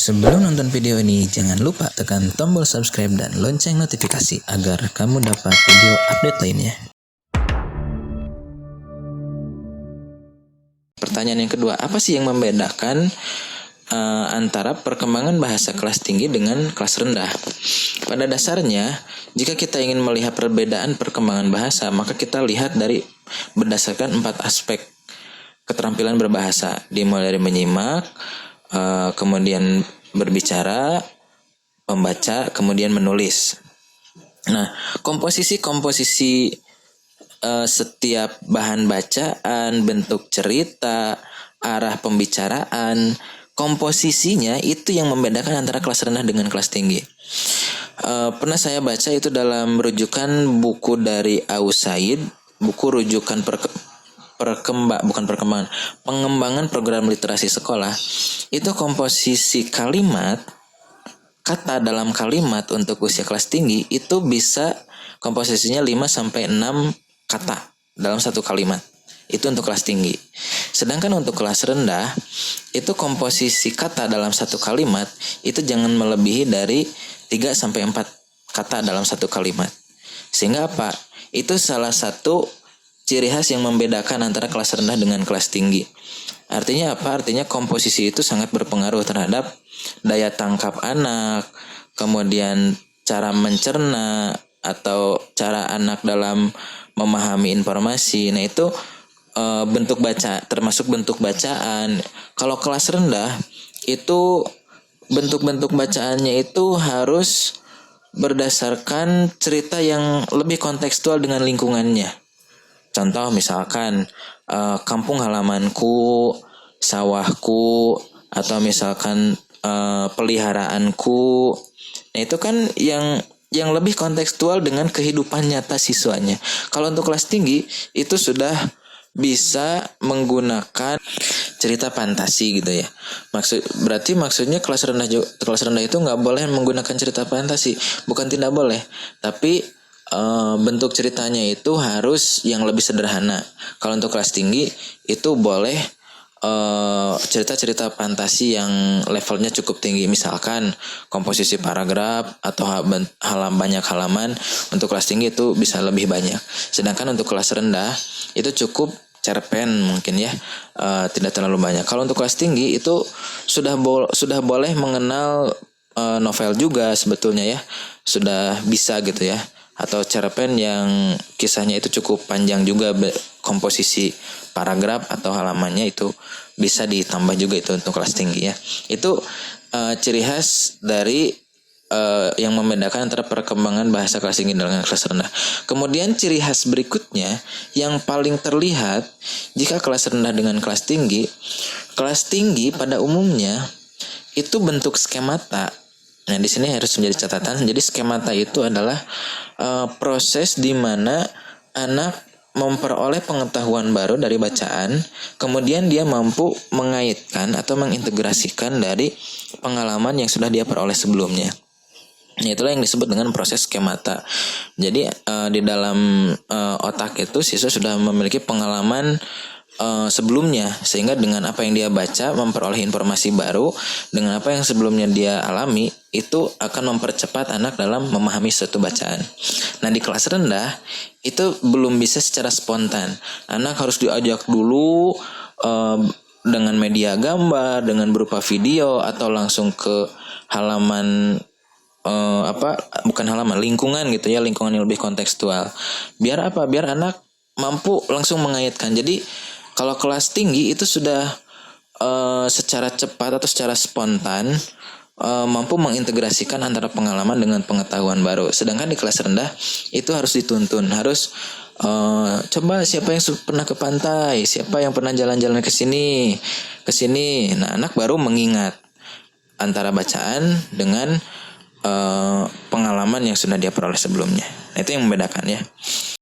Sebelum nonton video ini, jangan lupa tekan tombol subscribe dan lonceng notifikasi agar kamu dapat video update lainnya. Pertanyaan yang kedua, apa sih yang membedakan antara perkembangan bahasa kelas tinggi dengan kelas rendah? Pada dasarnya, jika kita ingin melihat perbedaan perkembangan bahasa, maka kita lihat berdasarkan 4 aspek keterampilan berbahasa, dimulai dari menyimak, kemudian berbicara, membaca, kemudian menulis. Nah, komposisi setiap bahan bacaan, bentuk cerita, arah pembicaraan, komposisinya itu yang membedakan antara kelas rendah dengan kelas tinggi. Pernah saya baca itu dalam rujukan buku dari Aus Said, buku rujukan pengembangan program literasi sekolah. Itu komposisi kalimat, kata dalam kalimat untuk usia kelas tinggi itu bisa komposisinya 5-6 kata dalam satu kalimat. Itu untuk kelas tinggi. Sedangkan untuk kelas rendah, itu komposisi kata dalam satu kalimat itu jangan melebihi dari 3-4 kata dalam satu kalimat. Sehingga apa? Itu salah satu ciri khas yang membedakan antara kelas rendah dengan kelas tinggi. Artinya apa? Artinya komposisi itu sangat berpengaruh terhadap daya tangkap anak, kemudian cara mencerna atau cara anak dalam memahami informasi. Nah, itu bentuk baca, termasuk bentuk bacaan. Kalau kelas rendah itu bentuk-bentuk bacaannya itu harus berdasarkan cerita yang lebih kontekstual dengan lingkungannya. Contoh misalkan kampung halamanku, sawahku, atau misalkan peliharaanku. Nah, itu kan yang lebih kontekstual dengan kehidupan nyata siswanya. Kalau untuk kelas tinggi itu sudah bisa menggunakan cerita fantasi gitu ya. Maksudnya kelas rendah itu nggak boleh menggunakan cerita fantasi. Bukan tidak boleh, tapi bentuk ceritanya itu harus yang lebih sederhana. Kalau untuk kelas tinggi itu boleh cerita-cerita fantasi yang levelnya cukup tinggi, misalkan komposisi paragraf atau banyak halaman. Untuk kelas tinggi itu bisa lebih banyak. Sedangkan untuk kelas rendah itu cukup cerpen mungkin ya, tidak terlalu banyak. Kalau untuk kelas tinggi itu sudah boleh mengenal novel juga sebetulnya ya, sudah bisa gitu ya, atau cerpen yang kisahnya itu cukup panjang juga, komposisi paragraf atau halamannya itu bisa ditambah juga itu untuk kelas tinggi ya. Itu ciri khas dari yang membedakan antara perkembangan bahasa kelas tinggi dengan kelas rendah. Kemudian ciri khas berikutnya yang paling terlihat jika kelas rendah dengan kelas tinggi pada umumnya itu bentuk skemata. Nah, di sini harus menjadi catatan. Jadi skemata itu adalah proses di mana anak memperoleh pengetahuan baru dari bacaan, kemudian dia mampu mengaitkan atau mengintegrasikan dari pengalaman yang sudah dia peroleh sebelumnya. Nah, itulah yang disebut dengan proses skemata. Jadi di dalam otak itu siswa sudah memiliki pengalaman sebelumnya, sehingga dengan apa yang dia baca memperoleh informasi baru, dengan apa yang sebelumnya dia alami itu akan mempercepat anak dalam memahami suatu bacaan. Nah, di kelas rendah itu belum bisa secara spontan. Anak harus diajak dulu dengan media gambar, dengan berupa video, atau langsung ke halaman lingkungan gitu ya, lingkungan yang lebih kontekstual. Biar apa? Biar anak mampu langsung mengaitkan. Jadi kalau kelas tinggi itu sudah secara cepat atau secara spontan mampu mengintegrasikan antara pengalaman dengan pengetahuan baru. Sedangkan di kelas rendah itu harus dituntun, harus coba siapa yang pernah ke pantai, siapa yang pernah jalan-jalan ke sini. Nah, anak baru mengingat antara bacaan dengan pengalaman yang sudah dia peroleh sebelumnya. Nah, itu yang membedakan ya.